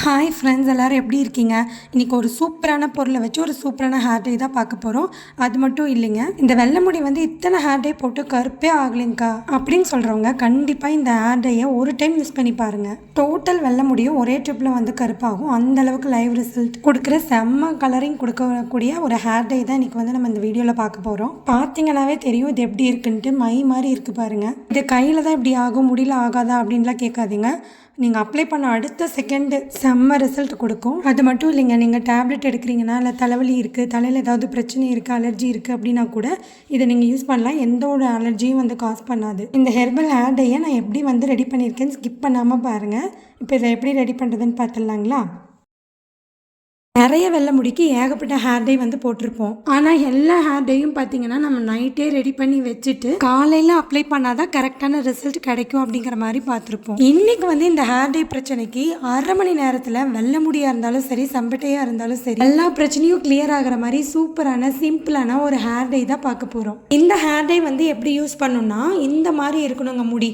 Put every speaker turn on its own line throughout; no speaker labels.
Hi friends, எல்லோரும் எப்படி இருக்கீங்க? இன்றைக்கி ஒரு சூப்பரான பொருளை வச்சு ஒரு சூப்பரான ஹேர் டே தான் பார்க்க போகிறோம். அது மட்டும் இல்லைங்க, இந்த வெள்ளை முடி வந்து இத்தனை ஹேர் டே போட்டு கருப்பே ஆகலைங்க்கா அப்படின்னு சொல்கிறவங்க கண்டிப்பாக இந்த ஹேர் டேயை ஒரு டைம் யூஸ் பண்ணி பாருங்கள். டோட்டல் வெள்ளை முடியும் ஒரே ட்ரிப்பில் வந்து கருப்பாகும். அந்தளவுக்கு லைவ் ரிசல்ட் கொடுக்குற செம்ம கலரிங் கொடுக்கக்கூடிய ஒரு ஹேர் டே தான் இன்றைக்கி வந்து நம்ம இந்த வீடியோவில் பார்க்க போகிறோம். பார்த்தீங்கன்னாவே தெரியும் இது எப்படி இருக்குன்ட்டு. மை மாதிரி இருக்குது பாருங்கள். இது கையில் தான் இப்படி ஆகும், முடியல ஆகாதா அப்படின்லாம் கேட்காதீங்க. நீங்கள் அப்ளை பண்ண அடுத்த செகண்டு செம்ம ரிசல்ட் கொடுக்கும். அது மட்டும் இல்லைங்க, நீங்கள் டேப்லெட் எடுக்கிறீங்கன்னா இல்லை தலைவலி இருக்குது, தலையில் ஏதாவது பிரச்சனை இருக்குது, அலர்ஜி இருக்குது அப்படின்னா கூட இதை நீங்கள் யூஸ் பண்ணலாம். எந்த ஒரு அலர்ஜியும் வந்து காஸ் பண்ணாது. இந்த ஹெர்பல் ஹேர் டேயை நான் எப்படி வந்து ரெடி பண்ணியிருக்கேன்னு ஸ்கிப் பண்ணாமல் பாருங்கள். இப்போ இதை எப்படி ரெடி பண்ணுறதுன்னு பார்த்துடலாங்களா? நிறைய வெள்ளை முடிக்கு ஏகப்பட்ட ஹேர் டே வந்து போட்டிருப்போம். ஆனால் எல்லா ஹேர் டேயும் பார்த்தீங்கன்னா நம்ம நைட்டே ரெடி பண்ணி வச்சுட்டு காலையில் அப்ளை பண்ணாதான் கரெக்டான ரிசல்ட் கிடைக்கும் அப்படிங்கிற மாதிரி பார்த்துருப்போம். இன்னைக்கு வந்து இந்த ஹேர் டே பிரச்சனைக்கு 1/2 மணி நேரத்தில் வெள்ளை முடியாக இருந்தாலும் சரி, செம்பட்டையாக இருந்தாலும் சரி, எல்லா பிரச்சனையும் கிளியர் ஆகிற மாதிரி சூப்பரான சிம்பிளான ஒரு ஹேர் டே தான் பார்க்க போகிறோம். இந்த ஹேர் டே வந்து எப்படி யூஸ் பண்ணணும்னா இந்த மாதிரி இருக்கணுங்க முடி.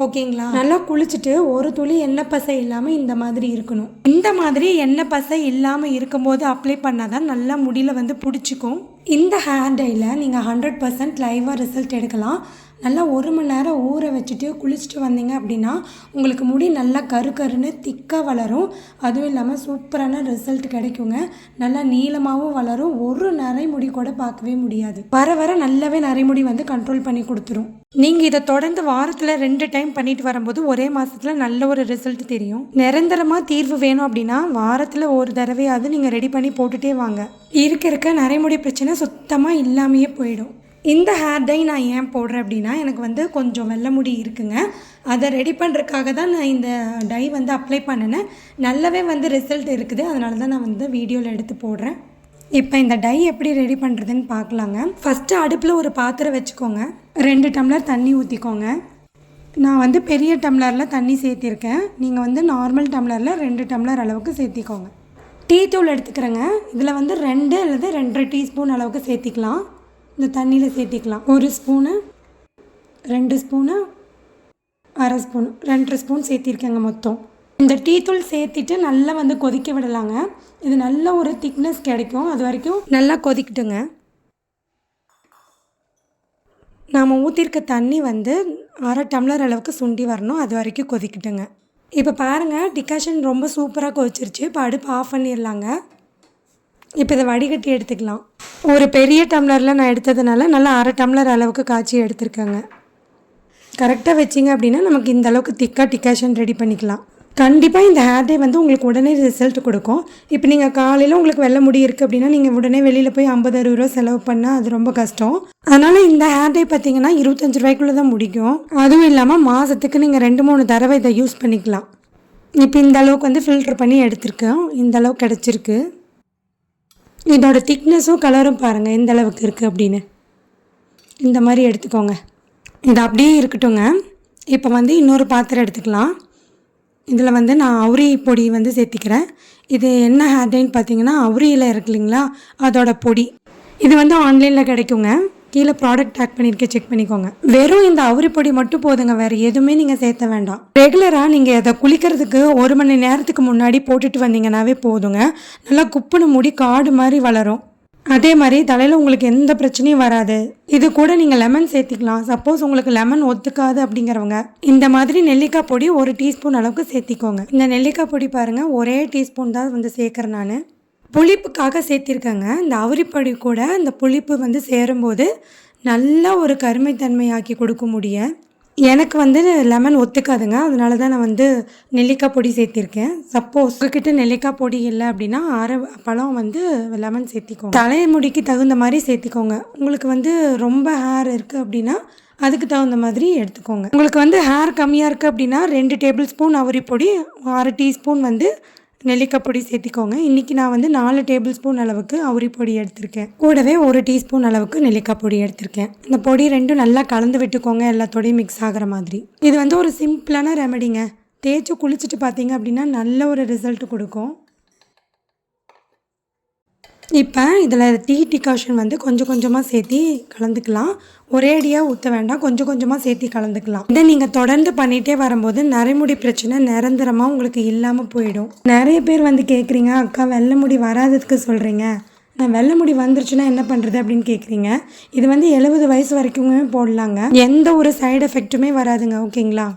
ஓகேங்களா? நல்லா குளிச்சுட்டு ஒரு துளி எண்ணெய் பசை இல்லாமல் இந்த மாதிரி இருக்கணும். இந்த மாதிரி எண்ணெய் பசை இல்லாமல் இருக்கும்போது அப்ளை பண்ணாதான் நல்லா முடியில் வந்து பிடிச்சிக்கும். இந்த ஹேர் டேயில் நீங்கள் 100% லைவாக ரிசல்ட் எடுக்கலாம். நல்லா 1 மணி நேரம் ஊற வச்சுட்டு குளிச்சுட்டு வந்தீங்க அப்படின்னா உங்களுக்கு முடி நல்லா கருன்னு திக்காக வளரும். அதுவும் இல்லாமல் சூப்பரான ரிசல்ட் கிடைக்குங்க. நல்லா நீளமாகவும் வளரும். ஒரு நரைமுடி கூட பார்க்கவே முடியாது. வர வர நல்லாவே நரைமுடி வந்து கண்ட்ரோல் பண்ணி கொடுத்துரும். நீங்கள் இதை தொடர்ந்து வாரத்தில் 2 டைம் பண்ணிட்டு வரும்போது ஒரே மாதத்தில் நல்ல ஒரு ரிசல்ட் தெரியும். நிரந்தரமாக தீர்வு வேணும் அப்படின்னா வாரத்தில் ஒரு தடவையாவது நீங்கள் ரெடி பண்ணி போட்டுகிட்டே வாங்க. இருக்க நரைமுடி பிரச்சனை சுத்தமாக இல்லாமையே போயிடும். இந்த ஹேர் டை நான் ஏன் போடுறேன் அப்படின்னா, எனக்கு வந்து கொஞ்சம் வெள்ளை முடி இருக்குங்க. அதை ரெடி பண்ணுறதுக்காக தான் நான் இந்த டை வந்து அப்ளை பண்ணினேன். நல்லாவே வந்து ரிசல்ட் இருக்குது. அதனால தான் நான் வந்து வீடியோவில் எடுத்து போடுறேன். இப்போ இந்த டை எப்படி ரெடி பண்ணுறதுன்னு பார்க்கலாங்க. ஃபஸ்ட்டு அடுப்பில் ஒரு பாத்திரம் வச்சுக்கோங்க. 2 டம்ளர் தண்ணி ஊற்றிக்கோங்க. நான் வந்து பெரிய டம்ளரில் தண்ணி சேர்த்திருக்கேன். நீங்கள் வந்து நார்மல் டம்ளரில் 2 டம்ளர் அளவுக்கு சேர்த்திக்கோங்க. டீ தூள் எடுத்துக்கிறேங்க. இதில் வந்து 2 அல்லது 2.5 டீஸ்பூன் அளவுக்கு சேர்த்திக்கலாம். இந்த தண்ணியில் சேர்த்திக்கலாம். 1 ஸ்பூனு, 2 ஸ்பூனு, 1/2 ஸ்பூன், 2 ஸ்பூன் சேர்த்திருக்கேங்க மொத்தம். இந்த டீ தூள் சேர்த்திட்டு நல்லா வந்து கொதிக்க விடலாங்க. இது நல்ல ஒரு திக்னஸ் கிடைக்கும். அது வரைக்கும் நல்லா கொதிக்கட்டுங்க. நாம் ஊற்றிருக்க தண்ணி வந்து 1/2 டம்ளர் அளவுக்கு சுண்டி வரணும். அது வரைக்கும் கொதிக்கட்டுங்க. இப்போ பாருங்கள், டிகாஷன் ரொம்ப சூப்பராக கொதிச்சிருச்சு. இப்போ அடுப்பு ஆஃப் பண்ணிடலாங்க. இப்போ இதை வடிகட்டி எடுத்துக்கலாம். ஒரு பெரிய டம்ளரில் நான் எடுத்ததுனால நல்லா 1/2 டம்ளர் அளவுக்கு காய்ச்சி எடுத்துருக்கேங்க. கரெக்டாக வச்சிங்க அப்படின்னா நமக்கு இந்த அளவுக்கு திக்காக டிகாஷன் ரெடி பண்ணிக்கலாம். கண்டிப்பாக இந்த ஹேர் டே வந்து உங்களுக்கு உடனே ரிசல்ட் கொடுக்கும். இப்போ நீங்கள் காலையில் உங்களுக்கு வெள்ளை முடி இருக்குது அப்படின்னா நீங்கள் உடனே வெளியில் போய் 50-60 ரூபா செலவு பண்ணால் அது ரொம்ப கஷ்டம். அதனால் இந்த ஹேர் டே பார்த்திங்கன்னா 25 ரூபாய்க்குள்ளே தான் முடிக்கும். அதுவும் இல்லாமல் மாதத்துக்கு நீங்கள் 2-3 தடவை இதை யூஸ் பண்ணிக்கலாம். இப்போ இந்த அளவுக்கு வந்து ஃபில்ட்ரு பண்ணி எடுத்துருக்கோம். இந்த அளவுக்கு கிடச்சிருக்கு. இதோட திக்னஸும் கலரும் பாருங்கள் எந்த அளவுக்கு இருக்குது அப்படின்னு. இந்த மாதிரி எடுத்துக்கோங்க. இது அப்படியே இருக்கட்டுங்க. இப்போ வந்து இன்னொரு பாத்திரம் எடுத்துக்கலாம். இதில் வந்து நான் அவுரி பொடி வந்து சேர்த்திக்கிறேன். இது என்ன ஹேர் டேன்னு பார்த்தீங்கன்னா அவுரி இலை இருக்கு இல்லைங்களா, அதோட பொடி. இது வந்து ஆன்லைனில் கிடைக்குங்க. கீழே ப்ராடக்ட் டேக் பண்ணியிருக்கேன், செக் பண்ணிக்கோங்க. வெறும் இந்த அவுரி பொடி மட்டும் போதுங்க, வேறு எதுவுமே நீங்கள் சேர்த்த வேண்டாம். ரெகுலராக நீங்கள் அதை குளிக்கிறதுக்கு 1 மணி நேரத்துக்கு முன்னாடி போட்டுட்டு வந்தீங்கன்னாவே போதுங்க. நல்லா குப்புன்னு முடி காடு மாதிரி வளரும். அதே மாதிரி தலையில் உங்களுக்கு எந்த பிரச்சனையும் வராது. இது கூட நீங்கள் லெமன் சேர்த்திக்கலாம். சப்போஸ் உங்களுக்கு லெமன் ஒத்துக்காது அப்படிங்கிறவங்க இந்த மாதிரி நெல்லிக்காய் பொடி 1 டீஸ்பூன் அளவுக்கு சேர்த்திக்கோங்க. இந்த நெல்லிக்காய் பொடி பாருங்கள், ஒரே டீஸ்பூன் தான் வந்து சேர்க்குறேன் நான். புளிப்புக்காக சேர்த்திருக்கேங்க. இந்த அவுரிப்பொடி கூட இந்த புளிப்பு வந்து சேரும்போது நல்ல ஒரு கருமைத்தன்மையாக்கி கொடுக்க முடியும். எனக்கு வந்து லெமன் ஒத்துக்காதுங்க. அதனால தான் நான் வந்து நெல்லிக்காய் பொடி சேர்த்திருக்கேன். சப்போஸ் உங்ககிட்ட நெல்லிக்காய் பொடி இல்லை அப்படின்னா 1/2 பழம் வந்து லெமன் சேர்த்திக்கோங்க. தலைமுடிக்கு தகுந்த மாதிரி சேர்த்திக்கோங்க. உங்களுக்கு வந்து ரொம்ப ஹேர் இருக்குது அப்படின்னா அதுக்கு தகுந்த மாதிரி எடுத்துக்கோங்க. உங்களுக்கு வந்து ஹேர் கம்மியாக இருக்குது அப்படின்னா 2 டேபிள் ஸ்பூன் அவுரி பொடி, 1/2 டீஸ்பூன் வந்து நெல்லிக்காய் பொடி சேர்த்திக்கோங்க. இன்றைக்கி நான் வந்து 4 டேபிள் ஸ்பூன் அளவுக்கு அவுரி பொடி எடுத்திருக்கேன். கூடவே 1 டீஸ்பூன் அளவுக்கு நெல்லிக்காய் பொடி எடுத்திருக்கேன். இந்த பொடி 2 நல்லா கலந்து விட்டுக்கோங்க, எல்லாத்தோடையும் மிக்ஸ் ஆகிற மாதிரி. இது வந்து ஒரு சிம்பிளான ரெமெடிங்க. தேய்ச்சி குளிச்சுட்டு பார்த்தீங்க அப்படின்னா நல்ல ஒரு ரிசல்ட் கொடுக்கும். இப்போ இதில் டீ டிகாஷன் வந்து கொஞ்சம் கொஞ்சமாக சேர்த்தி கலந்துக்கலாம். ஒரேடியாக ஊற்ற வேண்டாம், கொஞ்சம் கொஞ்சமாக சேர்த்தி கலந்துக்கலாம். இதை நீங்கள் தொடர்ந்து பண்ணிகிட்டே வரும்போது நரைமுடி பிரச்சனை நிரந்தரமாக உங்களுக்கு இல்லாமல் போயிடும். நிறைய பேர் வந்து கேட்குறீங்க, அக்கா வெள்ளை முடி வராததுக்கு சொல்கிறீங்க, நான் வெள்ளை முடி வந்துருச்சுன்னா என்ன பண்ணுறது அப்படின்னு கேட்குறீங்க. இது வந்து 70 வயசு வரைக்குமே போடலாங்க. எந்த ஒரு சைடு எஃபெக்ட்டுமே வராதுங்க. ஓகேங்களா?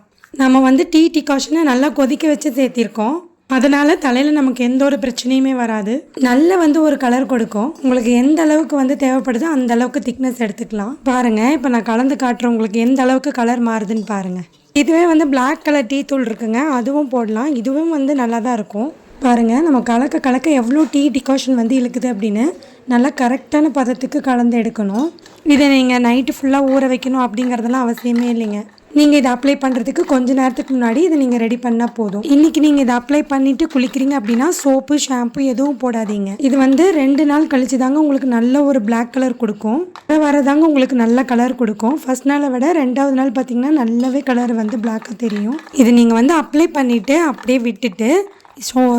நம்ம வந்து டீ டிகாஷனை நல்லா கொதிக்க வச்சு சேர்த்திருக்கோம். அதனால் தலையில் நமக்கு எந்த ஒரு பிரச்சனையுமே வராது. நல்ல வந்து ஒரு கலர் கொடுக்கும். உங்களுக்கு எந்த அளவுக்கு வந்து தேவைப்படுதோ அந்த அளவுக்கு திக்னஸ் எடுத்துக்கலாம். பாருங்கள், இப்போ நான் கலந்து காட்டுறேன் உங்களுக்கு எந்த அளவுக்கு கலர் மாறுதுன்னு பாருங்கள். இதுவே வந்து பிளாக் கலர் டீ தூள் இருக்குங்க, அதுவும் போடலாம். இதுவும் வந்து நல்லா தான் இருக்கும். பாருங்கள், நம்ம கலக்க கலக்க எவ்வளோ டீ டிகாஷன் வந்து இழுக்குது அப்படின்னு நல்லா கரெக்டான பதத்துக்கு கலந்து எடுக்கணும். இதை நீங்கள் நைட்டு ஃபுல்லாக ஊற வைக்கணும் அப்படிங்கிறதெல்லாம் அவசியமே இல்லைங்க. நீங்கள் இதை அப்ளை பண்ணுறதுக்கு கொஞ்சம் நேரத்துக்கு முன்னாடி இதை நீங்கள் ரெடி பண்ணால் போதும். இன்றைக்கி நீங்கள் இதை அப்ளை பண்ணிவிட்டு குளிக்கிறீங்க அப்படின்னா சோப்பு ஷாம்பு எதுவும் போடாதீங்க. இது வந்து 2 நாள் கழிச்சு தாங்க உங்களுக்கு நல்ல ஒரு பிளாக் கலர் கொடுக்கும். வரதாங்க உங்களுக்கு நல்ல கலர் கொடுக்கும். ஃபர்ஸ்ட் நாளை விட 2வது நாள் பார்த்தீங்கன்னா நல்லாவே கலர் வந்து பிளாக்காக தெரியும். இது நீங்கள் வந்து அப்ளை பண்ணிவிட்டு அப்படியே விட்டுட்டு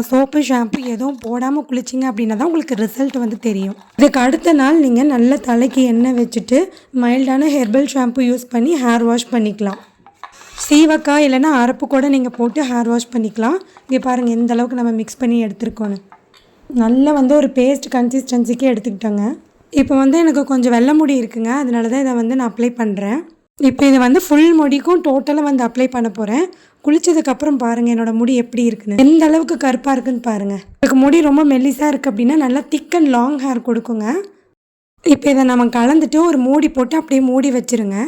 சோப்பு ஷாம்பு எதுவும் போடாமல் குளிச்சிங்க அப்படின்னா தான் உங்களுக்கு ரிசல்ட் வந்து தெரியும். இதுக்கு அடுத்த நாள் நீங்கள் நல்ல தலைக்கு எண்ணெய் வச்சுட்டு மைல்டான ஹெர்பல் ஷாம்பு யூஸ் பண்ணி ஹேர் வாஷ் பண்ணிக்கலாம். சீவக்காய் இல்லைன்னா அரப்பு கூட நீங்கள் போட்டு ஹேர் வாஷ் பண்ணிக்கலாம். இங்கே பாருங்கள் எந்த அளவுக்கு நம்ம மிக்ஸ் பண்ணி எடுத்துருக்கோன்னு. நல்லா வந்து ஒரு பேஸ்ட் கன்சிஸ்டன்சிக்கு எடுத்துக்கிட்டோங்க. இப்போ வந்து எனக்கு கொஞ்சம் வெள்ளை முடி இருக்குங்க, அதனால தான் இதை வந்து நான் அப்ளை பண்ணுறேன். இப்போ இதை வந்து ஃபுல் முடிக்கும் டோட்டலாக வந்து அப்ளை பண்ண போகிறேன். குளித்ததுக்கப்புறம் பாருங்கள் என்னோடய முடி எப்படி இருக்குன்னு, எந்த அளவுக்கு கருப்பாக இருக்குன்னு பாருங்கள். எனக்கு முடி ரொம்ப மெல்லிஸாக இருக்குது அப்படின்னா நல்லா திக் அண்ட் லாங் ஹேர் கொடுக்குங்க. இப்போ இதை நம்ம கலந்துட்டு ஒரு மூடி போட்டு அப்படியே மூடி வச்சுருங்க.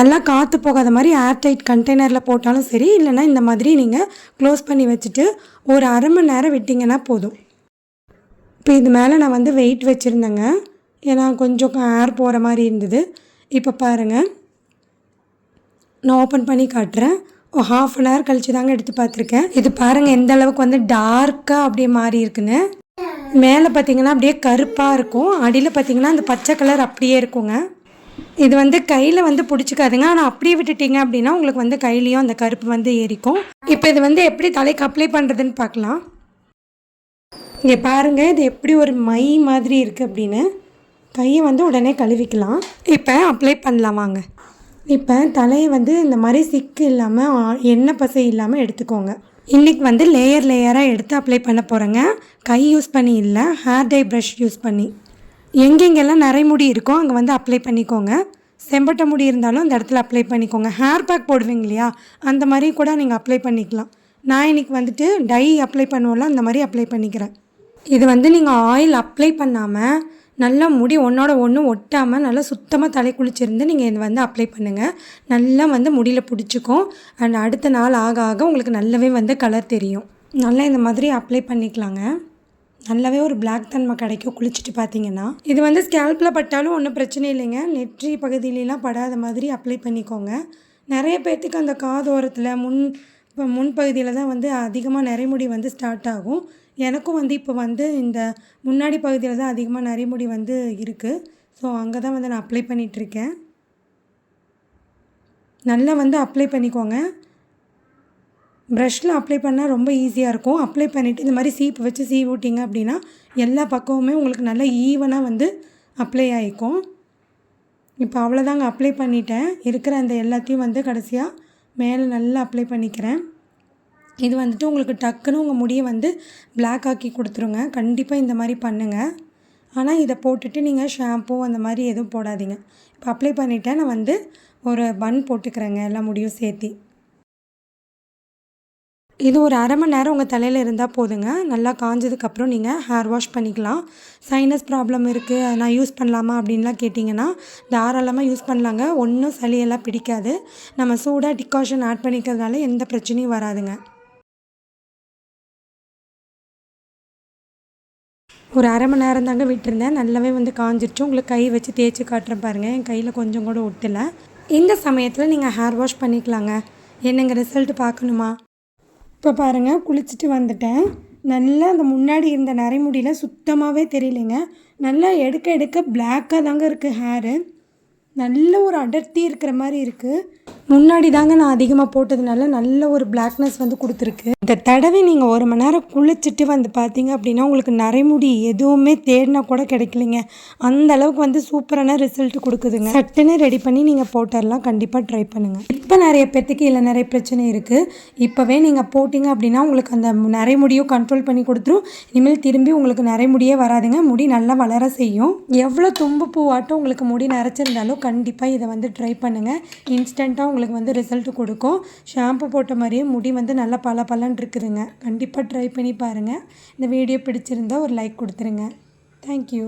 நல்லா காற்று போகாத மாதிரி ஏர்டைட் கண்டெய்னரில் போட்டாலும் சரி, இல்லைனா இந்த மாதிரி நீங்கள் க்ளோஸ் பண்ணி வச்சுட்டு ஒரு அரை மணி நேரம் விட்டிங்கன்னா போதும். இப்போ இது மேலே நான் வந்து வெயிட் வச்சுருந்தேங்க, ஏன்னா கொஞ்சம் ஏர் போகிற மாதிரி இருந்தது. இப்போ பாருங்கள், நான் ஓப்பன் பண்ணி காட்டுறேன். ½ அன் ஹவர் கழிச்சு தாங்க எடுத்து பார்த்துருக்கேன். இது பாருங்கள் எந்த அளவுக்கு வந்து டார்க்காக அப்படியே மாறி இருக்குன்னு. மேலே பார்த்தீங்கன்னா அப்படியே கருப்பாக இருக்கும், அடியில் பார்த்தீங்கன்னா அந்த பச்சை கலர் அப்படியே இருக்குங்க. இது வந்து கையில் வந்து பிடிச்சிக்காதுங்க, ஆனால் அப்படியே விட்டுட்டிங்க அப்படின்னா உங்களுக்கு வந்து கையிலையும் அந்த கருப்பு வந்து ஏறிக்கும். இப்போ இது வந்து எப்படி தலைக்கு அப்ளை பண்ணுறதுன்னு பார்க்கலாம். இங்கே பாருங்கள், இது எப்படி ஒரு மை மாதிரி இருக்குது அப்படின்னு. கையை வந்து உடனே கழுவிக்கலாம். இப்போ அப்ளை பண்ணலாம் வாங்க. இப்போ தலையை வந்து இந்த மாதிரி சிக்கு இல்லாமல் எண்ணெய் பசை இல்லாமல் எடுத்துக்கோங்க. இன்றைக்கி வந்து லேயராக எடுத்து அப்ளை பண்ண போகிறேங்க. கை யூஸ் பண்ணி இல்லை, ஹேர் டை ப்ரஷ் யூஸ் பண்ணி. எங்கெங்கெல்லாம் நரைமுடி இருக்கோ அங்கே வந்து அப்ளை பண்ணிக்கோங்க. செம்பட்டை முடி இருந்தாலும் அந்த இடத்துல அப்ளை பண்ணிக்கோங்க. ஹேர் பேக் போடுவீங்க இல்லையா, அந்த மாதிரி கூட நீங்கள் அப்ளை பண்ணிக்கலாம். நான் இன்றைக்கி வந்துட்டு டை அப்ளை பண்ணுவோம்ல, அந்த மாதிரி அப்ளை பண்ணிக்கிறேன். இது வந்து நீங்கள் ஆயில் அப்ளை பண்ணாமல் நல்லா முடி ஒன்றோட ஒன்று ஒட்டாமல் நல்லா சுத்தமாக தலை குளிச்சிருந்து நீங்கள் இது வந்து அப்ளை பண்ணுங்கள். நல்லா வந்து முடியில் பிடிச்சிக்கும். அண்ட் அடுத்த நாள் ஆக ஆக உங்களுக்கு நல்லாவே வந்து கலர் தெரியும். நல்லா இந்த மாதிரி அப்ளை பண்ணிக்கலாங்க. நல்லாவே ஒரு பிளாக் தன்மை கிடைக்கும் குளிச்சுட்டு பார்த்தீங்கன்னா. இது வந்து ஸ்கேல்பில் பட்டாலும் ஒன்றும் பிரச்சனை இல்லைங்க. நெற்றி பகுதியிலலாம் படாத மாதிரி அப்ளை பண்ணிக்கோங்க. நிறைய பேர்த்துக்கு அந்த காதோரத்தில் முன்பகுதியில் தான் வந்து அதிகமாக நரைமுடி வந்து ஸ்டார்ட் ஆகும். எனக்கும் வந்து இப்போ வந்து இந்த முன்னாடி பகுதியில் தான் அதிகமாக நரைமுடி வந்து இருக்குது. ஸோ அங்கே தான் வந்து நான் அப்ளை பண்ணிகிட்ருக்கேன். நல்லா வந்து அப்ளை பண்ணிக்கோங்க. ப்ரஷ்ஷில் அப்ளை பண்ணால் ரொம்ப ஈஸியாக இருக்கும். அப்ளை பண்ணிவிட்டு இந்த மாதிரி சீப்பு வச்சு சீவி விட்டிங்க அப்படின்னா எல்லா பக்கமுமே உங்களுக்கு நல்லா ஈவனாக வந்து அப்ளை ஆகிக்கும். இப்போ அவ்வளோதாங்க, அப்ளை பண்ணிட்டேன். இருக்கிற அந்த எல்லாத்தையும் வந்து கடைசியாக மேலே நல்லா அப்ளை பண்ணிக்கிறேன். இது வந்துட்டு உங்களுக்கு டக்குன்னு உங்கள் முடியை வந்து பிளாக் ஆக்கி கொடுத்துருங்க. கண்டிப்பாக இந்த மாதிரி பண்ணுங்கள். ஆனால் இதை போட்டுட்டு நீங்கள் ஷாம்பூ அந்த மாதிரி எதுவும் போடாதீங்க. இப்போ அப்ளை பண்ணிவிட்டேன். நான் வந்து ஒரு பன் போட்டுக்கிறேங்க எல்லா முடியும் சேர்த்தி. இது ஒரு அரை மணி நேரம் உங்கள் தலையில் இருந்தால் போதுங்க. நல்லா காஞ்சதுக்கப்புறம் நீங்கள் ஹேர் வாஷ் பண்ணிக்கலாம். சைனஸ் ப்ராப்ளம் இருக்குது, நான் யூஸ் பண்ணலாமா அப்படின்லாம் கேட்டிங்கன்னா தாராளமாக யூஸ் பண்ணலாங்க. ஒன்றும் சளியெல்லாம் பிடிக்காது. நம்ம சூடாக டிகாஷன் ஆட் பண்ணிக்கிறதுனால எந்த பிரச்சனையும் வராதுங்க. ஒரு அரை மணி நேரம் தாங்க விட்டுருந்தேன். நல்லாவே வந்து காஞ்சிருச்சு. உங்களுக்கு கை வச்சு தேய்ச்சி காட்டுறேன் பாருங்கள். என் கையில் கொஞ்சம் கூட ஒட்டலை. இந்த சமயத்தில் நீங்கள் ஹேர் வாஷ் பண்ணிக்கலாங்க. என்னங்க ரிசல்ட் பார்க்கணுமா? இப்போ பாருங்கள், குளிச்சுட்டு வந்துட்டேன். நல்லா அந்த முன்னாடி இருந்த நரைமுடியில் சுத்தமாகவே தெரியலைங்க. நல்லா எடுக்க எடுக்க பிளாக்காக தாங்க இருக்குது ஹேரு. நல்ல ஒரு அடர்த்தி இருக்கிற மாதிரி இருக்குது. முன்னாடி தாங்க நான் அதிகமாக போட்டதுனால நல்ல ஒரு பிளாக்னஸ் வந்து கொடுத்துருக்கு. இந்த தடவை நீங்கள் 1 மணி நேரம் குளிச்சுட்டு வந்து பார்த்தீங்க அப்படின்னா உங்களுக்கு நரைமுடி எதுவுமே தேடினா கூட கிடைக்கலிங்க. அந்த அளவுக்கு வந்து சூப்பரான ரிசல்ட் கொடுக்குதுங்க. சட்டுன்னு ரெடி பண்ணி நீங்கள் போட்டுடலாம். கண்டிப்பாக ட்ரை பண்ணுங்கள். இப்போ நிறைய பேர்த்துக்கு இல்லை நிறைய பிரச்சனை இருக்குது. இப்போவே நீங்கள் போட்டிங்க அப்படின்னா உங்களுக்கு அந்த நரைமுடியும் கண்ட்ரோல் பண்ணி கொடுத்துரும். இனிமேல் திரும்பி உங்களுக்கு நரைமுடியே வராதுங்க. முடி நல்லா வளர செய்யும். எவ்வளோ தும்பு பூவாட்டம் உங்களுக்கு முடி நரைச்சிருந்தாலும் கண்டிப்பாக இதை வந்து ட்ரை பண்ணுங்கள். இன்ஸ்டண்ட்டாக உங்களுக்கு வந்து ரிசல்ட் கொடுக்கும். ஷாம்பு போட்ட மாதிரியே முடி வந்து நல்லா பளபளன்னு இருக்குதுங்க. கண்டிப்பாக ட்ரை பண்ணி பாருங்கள். இந்த வீடியோ பிடிச்சிருந்தா ஒரு லைக் கொடுத்துருங்க. தேங்க்யூ.